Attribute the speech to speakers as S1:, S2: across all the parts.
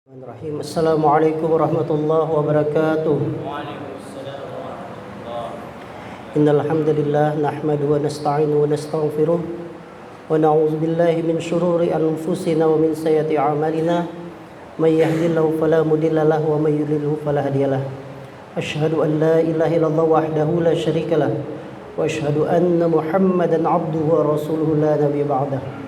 S1: Bismillahirrahmanirrahim. Assalamualaikum warahmatullahi wabarakatuh.
S2: Waalaikumsalam warahmatullahi.
S1: Innal hamdalillah nahmaduhu wa nasta'inu wa nastaghfiruh wa na'udzu billahi min shururi anfusina wa min sayyiati a'malina. May yahdihillahu fala mudilla lahu wa may yudlilhu fala hadiyalah. Asyhadu an la ilaha illallah wahdahu la syarikalah wa asyhadu anna Muhammadan 'abduhu wa rasuluhu la nabiyya ba'dahu.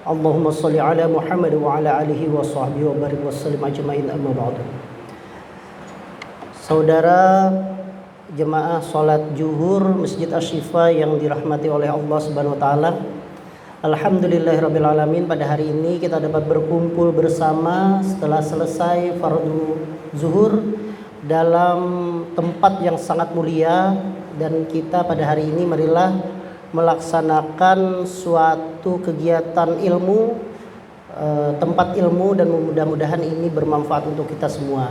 S1: Allahumma salli ala Muhammad wa ala alihi wa sahbihi wa barik wa sallim ajma'in amma ba'du. Saudara jemaah salat zuhur Masjid Asy-Syifa yang dirahmati oleh Allah Subhanahu wa taala. Alhamdulillahirabbil alamin, pada hari ini kita dapat berkumpul bersama setelah selesai fardu zuhur dalam tempat yang sangat mulia, dan kita pada hari ini marilah melaksanakan suatu kegiatan ilmu, tempat ilmu, dan mudah-mudahan ini bermanfaat untuk kita semua.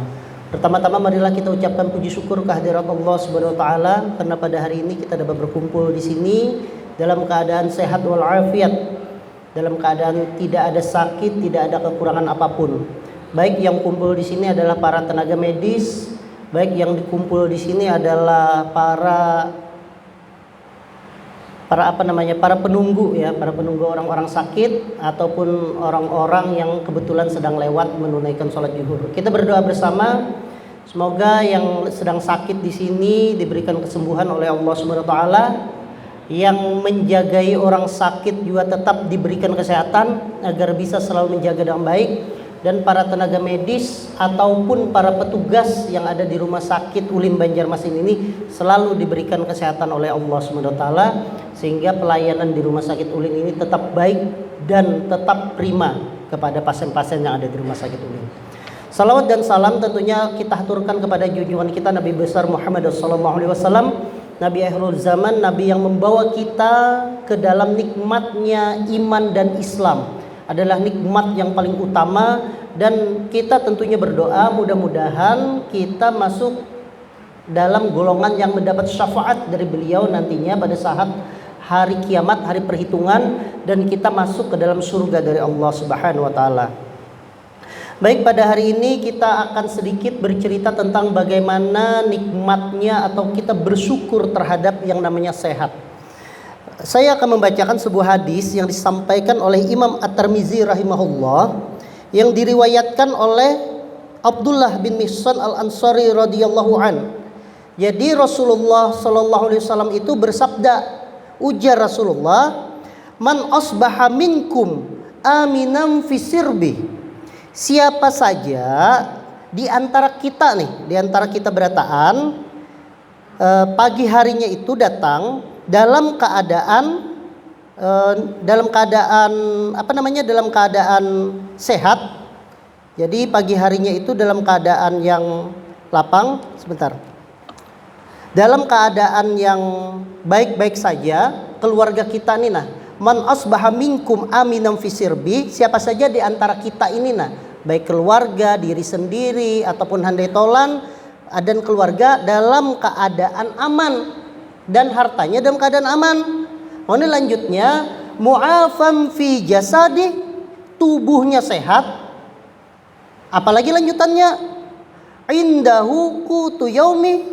S1: Pertama-tama marilah kita ucapkan puji syukur kehadirat Allah Subhanahu wa taala karena pada hari ini kita dapat berkumpul di sini dalam keadaan sehat walafiat, dalam keadaan tidak ada sakit, tidak ada kekurangan apapun. Baik yang kumpul di sini adalah para tenaga medis, baik yang dikumpul di sini adalah para penunggu ya, para penunggu orang-orang sakit ataupun orang-orang yang kebetulan sedang lewat menunaikan sholat zuhur. Kita berdoa bersama semoga yang sedang sakit di sini diberikan kesembuhan oleh Allah Subhanahu wa taala, yang menjagai orang sakit juga tetap diberikan kesehatan agar bisa selalu menjaga dengan baik, dan para tenaga medis ataupun para petugas yang ada di rumah sakit Ulim Banjarmasin ini selalu diberikan kesehatan oleh Allah Subhanahu wa taala sehingga pelayanan di rumah sakit Ulim ini tetap baik dan tetap prima kepada pasien-pasien yang ada di rumah sakit Ulim. Salawat dan salam tentunya kita haturkan kepada junjungan kita Nabi besar Muhammad sallallahu alaihi wasallam, Nabi akhirul zaman, Nabi yang membawa kita ke dalam nikmatnya iman dan Islam. Adalah nikmat yang paling utama, dan kita tentunya berdoa mudah-mudahan kita masuk dalam golongan yang mendapat syafaat dari beliau nantinya pada saat hari kiamat, hari perhitungan, dan kita masuk ke dalam surga dari Allah Subhanahu wa taala. Baik, pada hari ini kita akan sedikit bercerita tentang bagaimana nikmatnya atau kita bersyukur terhadap yang namanya sehat. Saya akan membacakan sebuah hadis yang disampaikan oleh Imam At-Tirmizi rahimahullah, yang diriwayatkan oleh Abdullah bin Mihsan Al-Ansari radhiyallahu an. Jadi Rasulullah sallallahu alaihi wasallam itu bersabda, ujar Rasulullah, "Man asbaha minkum aminam fi sirbi." Siapa saja di antara kita nih, di antara kita berataan, pagi harinya itu datang dalam keadaan dalam keadaan sehat. Jadi pagi harinya itu dalam keadaan yang lapang, dalam keadaan yang baik-baik saja keluarga kita nih. Nah, man asbaha minkum aminam fi sirbi, siapa saja di antara kita ini, nah, baik keluarga, diri sendiri ataupun handai tolan dan keluarga dalam keadaan aman dan hartanya dalam keadaan aman. Ini lanjutnya, mu'afam fi jasadi, tubuhnya sehat. Apalagi lanjutannya, indahu qutu yaumi,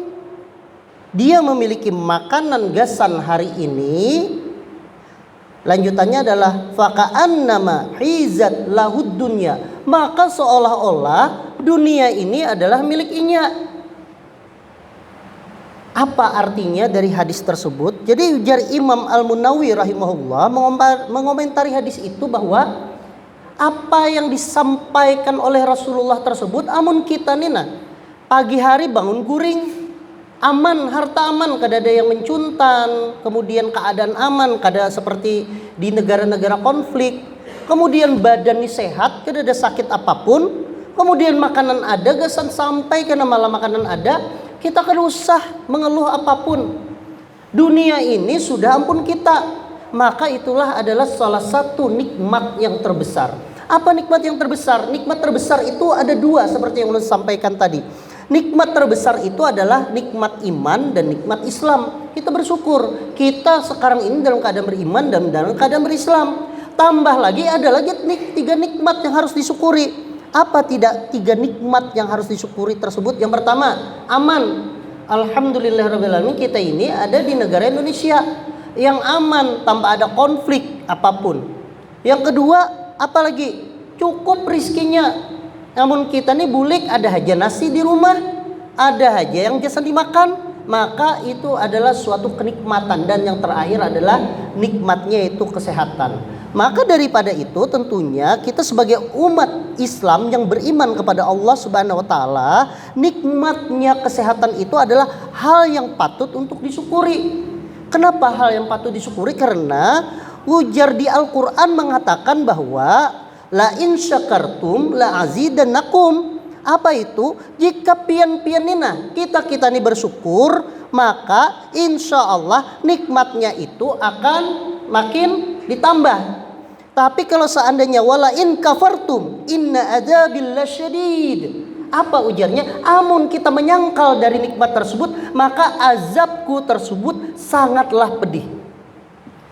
S1: dia memiliki makanan gasan hari ini. Lanjutannya adalah faka'annama hizat lahud dunya, maka seolah-olah dunia ini adalah miliknya. Apa artinya dari hadis tersebut? Jadi ujar Imam Al-Munawi rahimahullah mengomentari hadis itu bahwa apa yang disampaikan oleh Rasulullah tersebut, amun kita nina pagi hari bangun guring, aman, harta aman, kada ada yang mencuntan, kemudian keadaan aman, kada seperti di negara-negara konflik, kemudian badan ini sehat, kada ada sakit apapun, kemudian makanan ada, gasan sampai karena malah makanan ada, kita kan usah mengeluh apapun. Dunia ini sudah ampun kita. Maka itulah adalah salah satu nikmat yang terbesar. Apa nikmat yang terbesar? Nikmat terbesar itu ada dua seperti yang ulun sampaikan tadi. Nikmat terbesar itu adalah nikmat iman dan nikmat Islam. Kita bersyukur kita sekarang ini dalam keadaan beriman dan dalam keadaan berislam. Tambah lagi ada lagi tiga nikmat yang harus disyukuri. Apa tidak 3 nikmat yang harus disyukuri tersebut? Yang pertama, aman. Alhamdulillahirrahmanirrahim, kita ini ada di negara Indonesia yang aman tanpa ada konflik apapun. Yang kedua, apalagi cukup rizkinya. Namun kita nih bulik, ada aja nasi di rumah, ada aja yang biasa dimakan. Maka itu adalah suatu kenikmatan. Dan yang terakhir adalah nikmatnya itu kesehatan. Maka daripada itu tentunya kita sebagai umat Islam yang beriman kepada Allah Subhanahu wa taala, nikmatnya kesehatan itu adalah hal yang patut untuk disyukuri. Kenapa hal yang patut disyukuri? Karena ujar di Al-Qur'an mengatakan bahwa la in syakartum la azidannakum. Apa itu? Jika pian-pianina kita ini bersyukur, maka insya Allah nikmatnya itu akan makin ditambah. Tapi kalau seandainya wala in kafartum inna adzabil lasyadid. Apa ujarnya? Amun kita menyangkal dari nikmat tersebut, maka azabku tersebut sangatlah pedih.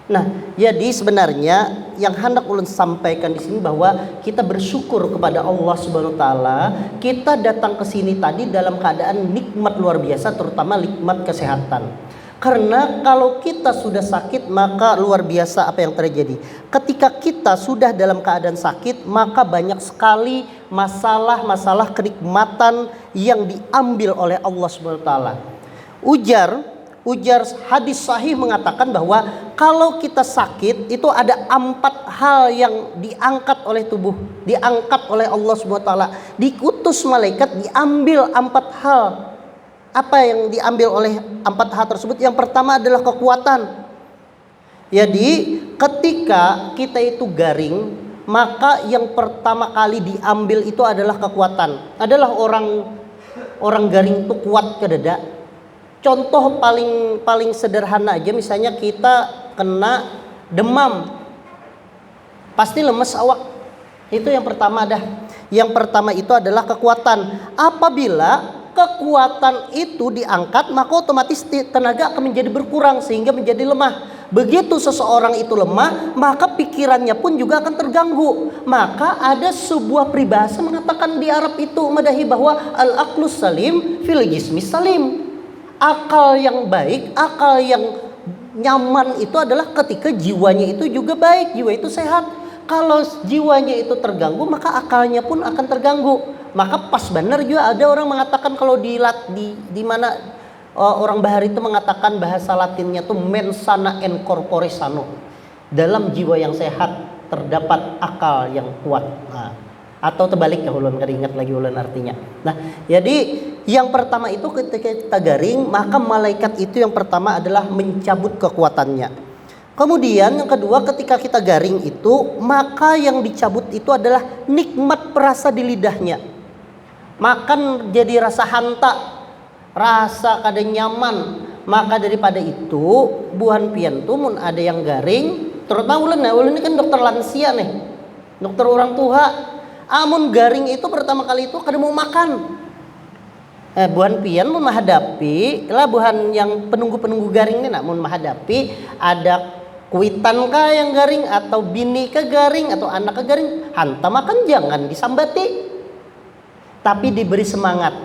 S1: Nah, jadi sebenarnya yang hendak ulun sampaikan di sini bahwa kita bersyukur kepada Allah Subhanahu wa taala. Kita datang ke sini tadi dalam keadaan nikmat luar biasa, terutama nikmat kesehatan. Karena kalau kita sudah sakit, maka luar biasa apa yang terjadi. Ketika kita sudah dalam keadaan sakit, maka banyak sekali masalah-masalah kenikmatan yang diambil oleh Allah Subhanahu wa taala. Ujar hadis sahih mengatakan bahwa kalau kita sakit itu ada 4 hal yang diangkat oleh tubuh, diangkat oleh Allah Subhanahu wa taala. Diutus malaikat diambil 4 hal. Apa yang diambil oleh 4 hal tersebut? Yang pertama adalah kekuatan. Jadi ketika kita itu garing, maka yang pertama kali diambil itu adalah kekuatan. Adalah orang garing itu kuat ke dada. Contoh paling sederhana aja, misalnya kita kena demam, pasti lemes awak. Itu yang pertama dah. Yang pertama itu adalah kekuatan. Apabila kekuatan itu diangkat, maka otomatis tenaga akan menjadi berkurang sehingga menjadi lemah. Begitu seseorang itu lemah, maka pikirannya pun juga akan terganggu. Maka ada sebuah peribahasa mengatakan di Arab itu madahi bahwa al-aqlus salim fil jismis salim. Akal yang baik, akal yang nyaman itu adalah ketika jiwanya itu juga baik, jiwa itu sehat. Kalau jiwanya itu terganggu, maka akalnya pun akan terganggu. Maka pas benar juga ada orang mengatakan kalau di mana orang Bahari itu mengatakan bahasa Latinnya tuh mens sana in corpore sano. Dalam jiwa yang sehat terdapat akal yang kuat. Nah, atau terbalik ya, ulun kada ingat lagi ulun artinya. Nah, jadi yang pertama itu ketika kita garing, maka malaikat itu yang pertama adalah mencabut kekuatannya. Kemudian yang kedua, ketika kita garing itu, maka yang dicabut itu adalah nikmat perasa di lidahnya. Makan jadi rasa hanta, rasa kada nyaman. Maka daripada itu, buhan pian tuh mun ada yang garing, terutama ulun ini kan dokter lansia nih, dokter orang tua. Amun garing itu pertama kali itu kada mau makan. Buhan pian mun menghadapi lah buhan yang penunggu garing ini, namun menghadapi ada kuitan kah yang garing, atau bini ke garing, atau anak ke garing, hantam makan jangan disambati, tapi diberi semangat.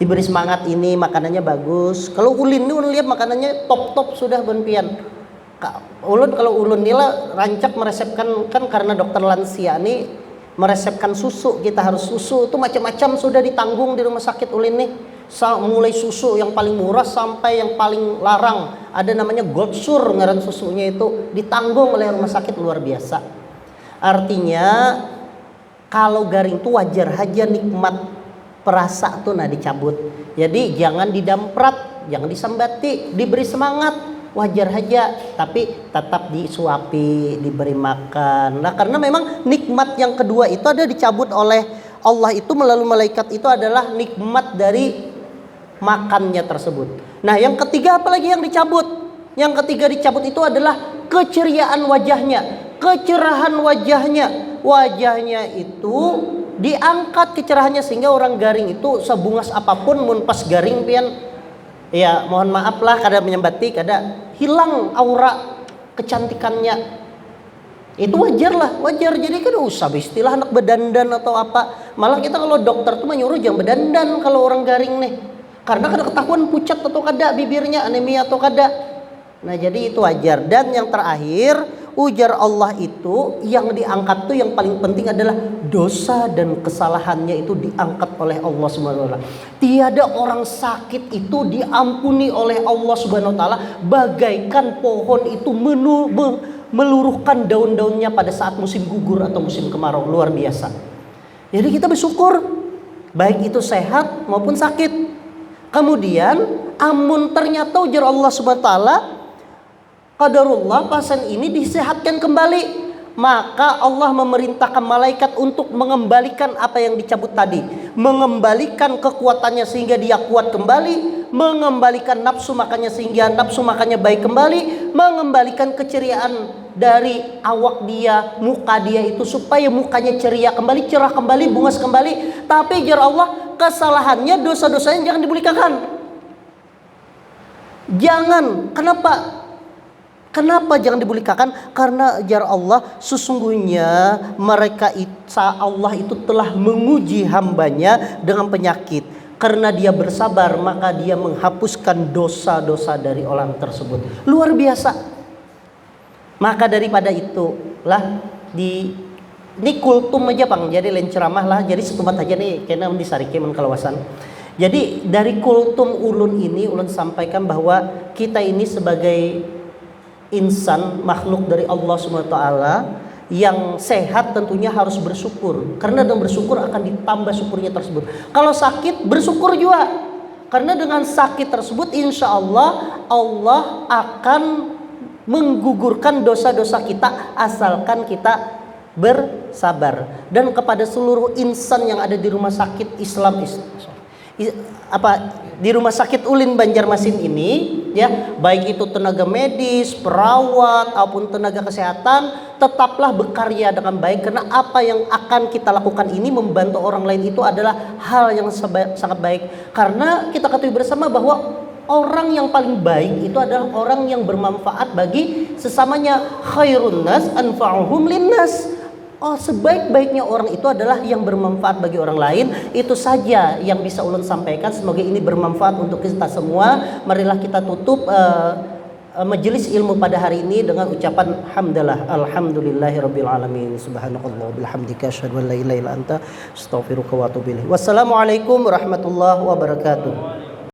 S1: Diberi semangat, ini makanannya bagus. Kalau ulin lihat makanannya top sudah buhan pian. Kalau ulun nila rancak meresepkan, kan karena dokter lansia nih meresepkan susu, kita harus susu itu macam-macam sudah ditanggung di rumah sakit ulin nih. Mulai susu yang paling murah sampai yang paling larang, ada namanya Gold Sur ngaran susunya, itu ditanggung oleh rumah sakit, luar biasa. Artinya kalau garing tuh wajar aja nikmat perasa tuh dicabut. Jadi jangan didamprat, jangan disambati, diberi semangat. Wajar aja, tapi tetap disuapi, diberi makan. Nah, karena memang nikmat yang kedua itu ada dicabut oleh Allah itu melalui malaikat, itu adalah nikmat dari makannya tersebut. Nah, yang ketiga apalagi yang dicabut? Yang ketiga dicabut itu adalah keceriaan wajahnya, kecerahan wajahnya. Wajahnya itu diangkat kecerahannya sehingga orang garing itu sebungas apapun mun pas garing pian, ya mohon maaf lah kada menyambati, kada hilang aura kecantikannya. Itu wajar lah, wajar. Jadi kan usah istilah anak bedandan atau apa. Malah kita kalau dokter tuh menyuruh jangan bedandan kalau orang garing nih. Karena kada ketahuan pucat atau kada bibirnya, anemia atau kada. Nah jadi itu wajar. Dan yang terakhir, ujar Allah itu yang diangkat tuh yang paling penting adalah dosa dan kesalahannya itu diangkat oleh Allah Subhanahu wa taala. Tiada orang sakit itu diampuni oleh Allah Subhanahu wa taala bagaikan pohon itu meluruhkan daun-daunnya pada saat musim gugur atau musim kemarau. Luar biasa. Jadi kita bersyukur baik itu sehat maupun sakit. Kemudian amun ternyata ujar Allah Subhanahu wa taala qadarullah pasien ini disehatkan kembali, maka Allah memerintahkan malaikat untuk mengembalikan apa yang dicabut tadi, mengembalikan kekuatannya sehingga dia kuat kembali, mengembalikan nafsu makannya sehingga nafsu makannya baik kembali, mengembalikan keceriaan dari awak dia, muka dia itu supaya mukanya ceria kembali, cerah kembali, bungas kembali. Tapi jar Allah, kesalahannya, dosa-dosanya jangan dibulikakan. Jangan. Kenapa jangan dibulikakan? Karena jar Allah, sesungguhnya mereka Allah itu telah menguji hambanya dengan penyakit. Karena dia bersabar, maka dia menghapuskan dosa-dosa dari orang tersebut. Luar biasa. Maka daripada itulah ini kultum aja Bang. Jadi lain ceramah lah. Jadi setempat aja nih kena disarike men kalawasan. Jadi dari kultum ulun ini ulun sampaikan bahwa kita ini sebagai insan makhluk dari Allah Subhanahu wa taala yang sehat tentunya harus bersyukur. Karena dengan bersyukur akan ditambah syukurnya tersebut. Kalau sakit bersyukur juga. Karena dengan sakit tersebut insya Allah Allah akan menggugurkan dosa-dosa kita asalkan kita bersabar. Dan kepada seluruh insan yang ada di rumah sakit di rumah sakit Ulin Banjarmasin ini ya, baik itu tenaga medis, perawat ataupun tenaga kesehatan, tetaplah berkarya dengan baik karena apa yang akan kita lakukan ini membantu orang lain itu adalah hal yang sangat baik. Karena kita ketahui bersama bahwa orang yang paling baik itu adalah orang yang bermanfaat bagi sesamanya. Khairun nas anfa'uhum linnas. Sebaik-baiknya orang itu adalah yang bermanfaat bagi orang lain. Itu saja yang bisa ulun sampaikan. Semoga ini bermanfaat untuk kita semua. Marilah kita tutup majelis ilmu pada hari ini dengan ucapan hamdalah alhamdulillahirabbil alamin. Subhanakallah bihamdika asyhadu an la ilaha illa anta astaghfiruka wa atubu ilaik. Wassalamualaikum warahmatullahi wabarakatuh.